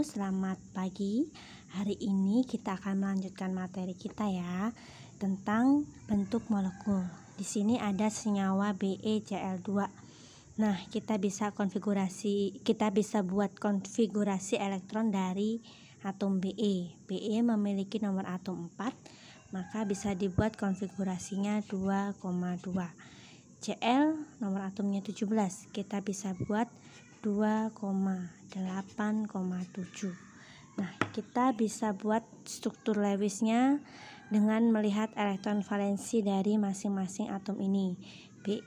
selamat pagi. Hari ini kita akan melanjutkan materi kita ya, tentang bentuk molekul. Di sini ada senyawa BeCl2. Nah, kita bisa buat konfigurasi elektron dari atom Be. Be memiliki nomor atom 4, maka bisa dibuat konfigurasinya 2,2. Cl nomor atomnya 17, kita bisa buat 2,8,7. Nah, kita bisa buat struktur Lewisnya dengan melihat elektron valensi dari masing-masing atom ini. Be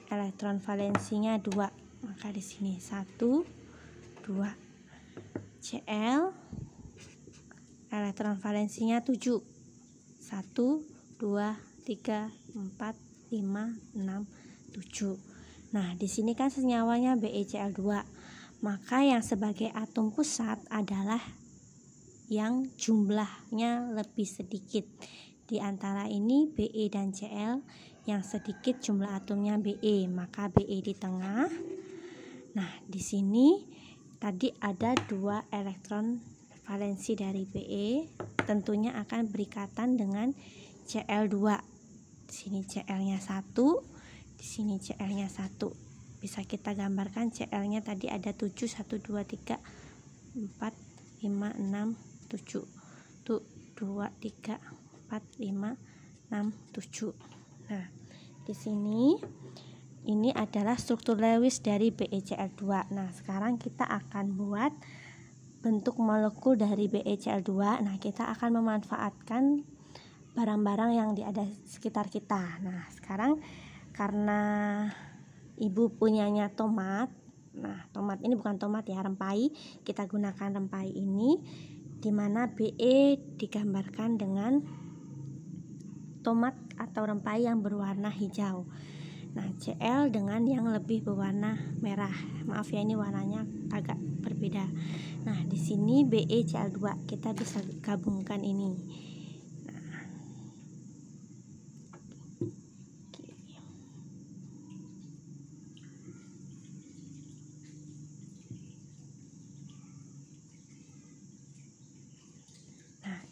elektron valensinya 2, maka di sini 1, 2. Cl elektron valensinya 7, 1, 2, 3, 4, 5, 6, 7. Nah, di sini kan senyawanya BeCl2, maka yang sebagai atom pusat adalah yang jumlahnya lebih sedikit. Di antara ini Be dan Cl, yang sedikit jumlah atomnya Be, maka Be di tengah. Nah, di sini tadi ada 2 elektron valensi dari Be, tentunya akan berikatan dengan Cl2. Di sini Cl-nya 1, di sini Cl-nya 1. Bisa kita gambarkan Cl-nya tadi ada 7, 1, 2, 3, 4, 5, 6, 7. Tuh, 2, 3, 4, 5, 6, 7. Nah, di sini ini adalah struktur Lewis dari BeCl2. Nah, sekarang kita akan buat bentuk molekul dari BeCl2. Nah, kita akan memanfaatkan barang-barang yang ada sekitar kita. Nah, sekarang karena ibu punyanya tomat. Nah, tomat ini bukan tomat ya, rempai. Kita gunakan rempai ini, dimana Be digambarkan dengan tomat atau rempai yang berwarna hijau. Nah, Cl dengan yang lebih berwarna merah. Maaf ya, ini warnanya agak berbeda. Nah, di sini BeCl2, kita bisa gabungkan ini.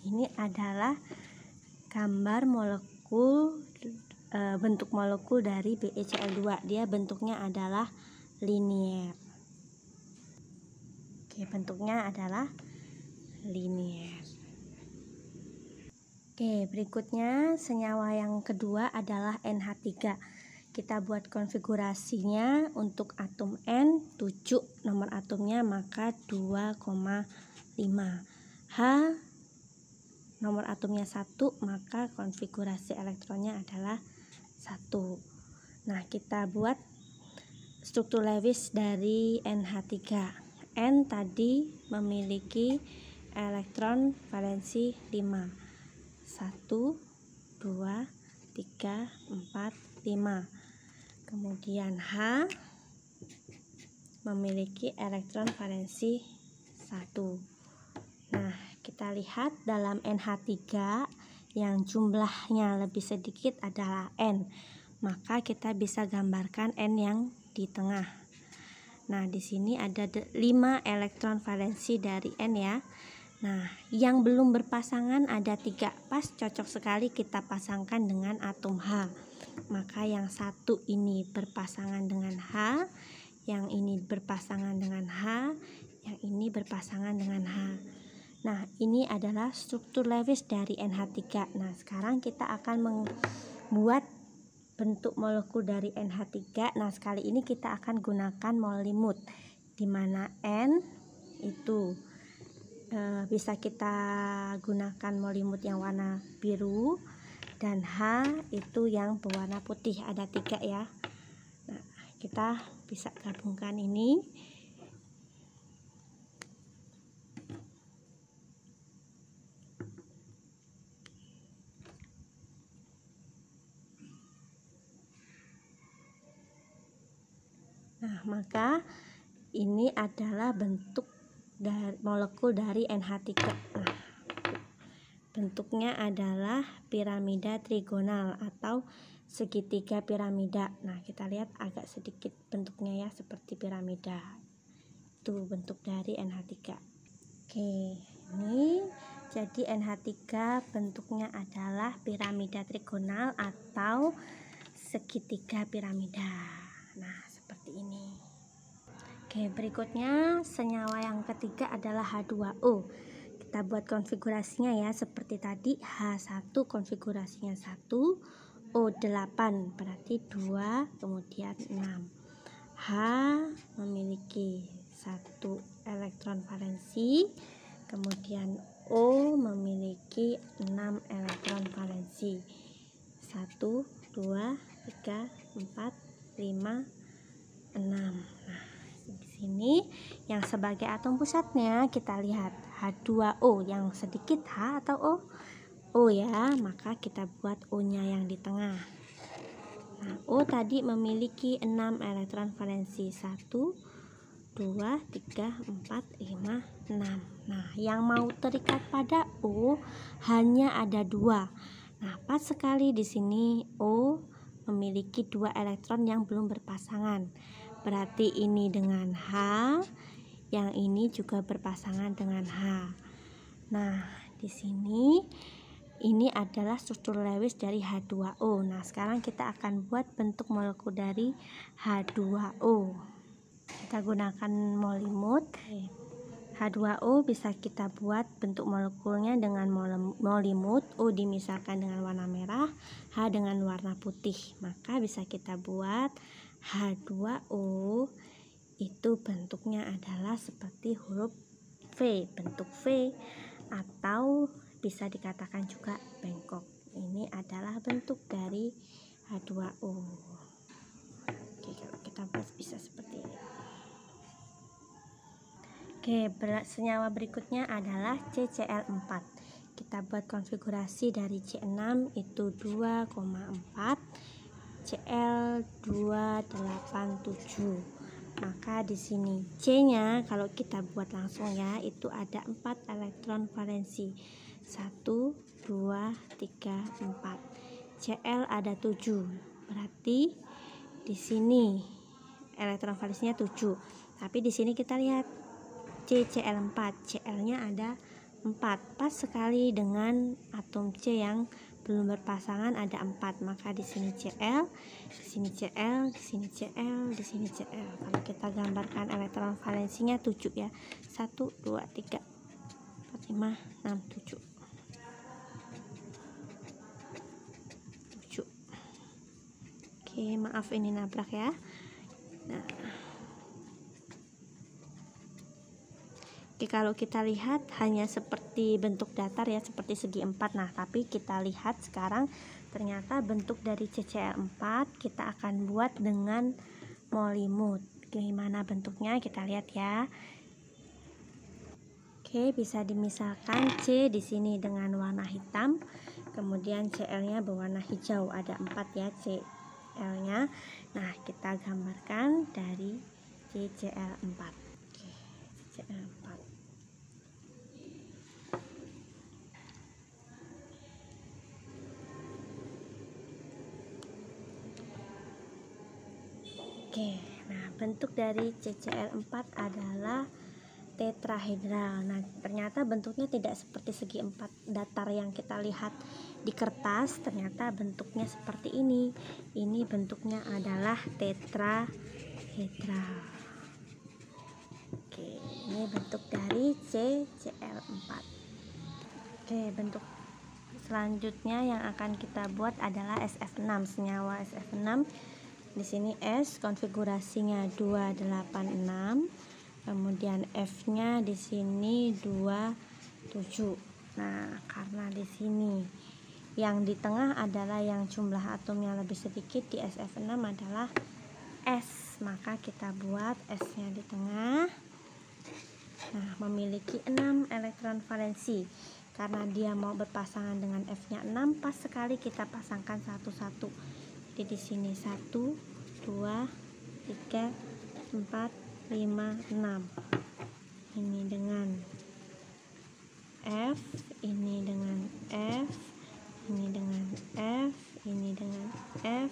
Ini adalah gambar molekul, bentuk molekul dari BeCl2. Dia bentuknya adalah linier. Oke, bentuknya adalah linier. Oke, berikutnya senyawa yang kedua adalah NH3. Kita buat konfigurasinya untuk atom N 7 nomor atomnya, maka 2,5. H nomor atomnya 1, maka konfigurasi elektronnya adalah 1. Nah, kita buat struktur Lewis dari NH3. N tadi memiliki elektron valensi 5. 1, 2, 3, 4, 5. Kemudian H memiliki elektron valensi 1. Nah, kita lihat dalam NH3 yang jumlahnya lebih sedikit adalah N, maka kita bisa gambarkan N yang di tengah. Nah, di sini ada 5 elektron valensi dari N ya. Nah, yang belum berpasangan ada 3, pas cocok sekali kita pasangkan dengan atom H. Maka yang 1 ini berpasangan dengan H, yang ini berpasangan dengan H, yang ini berpasangan dengan H. Nah, ini adalah struktur Lewis dari NH3. Nah, sekarang kita akan membuat bentuk molekul dari NH3. Nah, sekali ini kita akan gunakan molimut, di mana N itu bisa kita gunakan molimut yang warna biru, dan H itu yang berwarna putih. Ada 3 ya. Nah, kita bisa gabungkan ini. Nah, maka ini adalah bentuk dari molekul dari NH3. Nah, bentuknya adalah piramida trigonal atau segitiga piramida. Nah, kita lihat agak sedikit bentuknya ya, seperti piramida. Itu bentuk dari NH3. Oke, ini jadi NH3 bentuknya adalah piramida trigonal atau segitiga piramida. Nah, seperti ini. Oke, berikutnya senyawa yang ketiga adalah H2O. Kita buat konfigurasinya ya, seperti tadi. H1 konfigurasinya 1, O8 berarti 2, kemudian 6. H memiliki 1 elektron valensi, kemudian O memiliki 6 elektron valensi. 1, 2, 3, 4, 5, 6. Nah, di sini yang sebagai atom pusatnya kita lihat H2O, yang sedikit H atau O? O ya, maka kita buat O-nya yang di tengah. Nah, O tadi memiliki 6 elektron valensi. 1, 2, 3, 4, 5, 6. Nah, yang mau terikat pada O hanya ada 2. Nah, pas sekali di sini O memiliki 2 elektron yang belum berpasangan. Berarti ini dengan H, yang ini juga berpasangan dengan H. Nah, di sini ini adalah struktur Lewis dari H2O. Nah, sekarang kita akan buat bentuk molekul dari H2O. Kita gunakan molimut. H2O bisa kita buat bentuk molekulnya dengan molimut. O dimisalkan dengan warna merah, H dengan warna putih. Maka bisa kita buat H2O itu bentuknya adalah seperti huruf V, bentuk V, atau bisa dikatakan juga bengkok. Ini adalah bentuk dari H2O. Oke, kalau kita buat bisa seperti ini. Oke, senyawa berikutnya adalah CCl4. Kita buat konfigurasi dari C6 itu 2,4, Cl287. Maka di sini C-nya kalau kita buat langsung ya, itu ada 4 elektron valensi. 1, 2, 3, 4. Cl ada 7. Berarti di sini elektron valensinya 7. Tapi di sini kita lihat CCl4, Cl-nya ada 4. Pas sekali dengan atom C yang belum berpasangan ada 4. Maka di sini Cl, di sini Cl, di sini Cl, di sini Cl. Kalau kita gambarkan elektron valensinya 7 ya. 1, 2, 3, 4, 5, 6, 7. 7. Oke, maaf ini nabrak ya. Nah, oke, kalau kita lihat hanya seperti bentuk datar ya, seperti segi 4. Nah, tapi kita lihat sekarang ternyata bentuk dari CCl4 kita akan buat dengan molimut. Gimana bentuknya kita lihat ya. Oke, bisa dimisalkan C di sini dengan warna hitam, kemudian Cl-nya berwarna hijau, ada 4 ya Cl-nya. Nah, kita gambarkan dari CCl4. Oke, CCl4. Oke, nah bentuk dari CCl4 adalah tetrahedral. Nah, ternyata bentuknya tidak seperti segi 4 datar yang kita lihat di kertas. Ternyata bentuknya seperti ini. Ini bentuknya adalah tetrahedral. Oke, ini bentuk dari CCl4. Oke, bentuk selanjutnya yang akan kita buat adalah SF6, senyawa SF6. Di sini S konfigurasinya 286. Kemudian F-nya di sini 27. Nah, karena di sini yang di tengah adalah yang jumlah atomnya lebih sedikit, di SF6 adalah S, maka kita buat S-nya di tengah. Nah, memiliki 6 elektron valensi. Karena dia mau berpasangan dengan F-nya 6, pas sekali kita pasangkan satu-satu. Jadi di sini 1, 2, 3, 4, 5, 6. Ini dengan F, ini dengan F, ini dengan F, ini dengan F,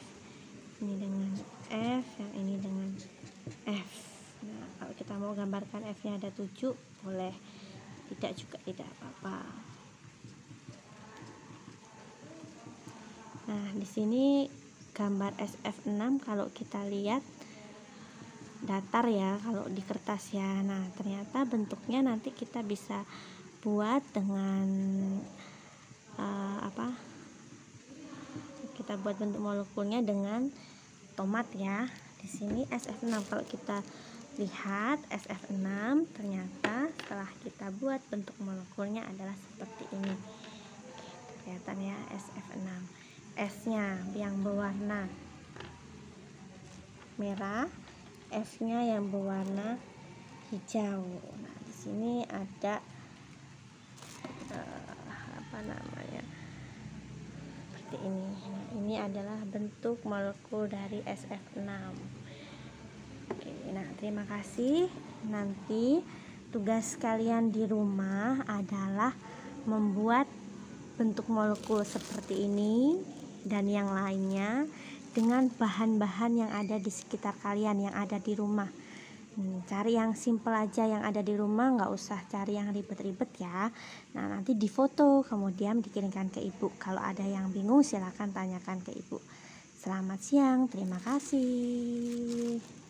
ini dengan F, yang ini dengan F. Nah, kalau kita mau gambarkan misalkan F-nya ada 7, boleh. Tidak juga tidak apa-apa. Nah, di sini gambar SF6 kalau kita lihat datar ya kalau di kertas ya. Nah, ternyata bentuknya nanti kita bisa buat dengan kita buat bentuk molekulnya dengan tomat ya. Di sini SF6 kalau kita lihat SF6 ternyata setelah kita buat bentuk molekulnya adalah seperti ini. Kelihatan ya SF6. S-nya yang berwarna merah, F-nya yang berwarna hijau. Nah, di sini ada seperti ini. Nah, ini adalah bentuk molekul dari SF6. Oke, nah terima kasih. Nanti tugas kalian di rumah adalah membuat bentuk molekul seperti ini dan yang lainnya dengan bahan-bahan yang ada di sekitar kalian, yang ada di rumah. Cari yang simple aja yang ada di rumah, nggak usah cari yang ribet-ribet ya. Nah, nanti difoto kemudian dikirimkan ke ibu. Kalau ada yang bingung silahkan tanyakan ke ibu. Selamat siang, terima kasih.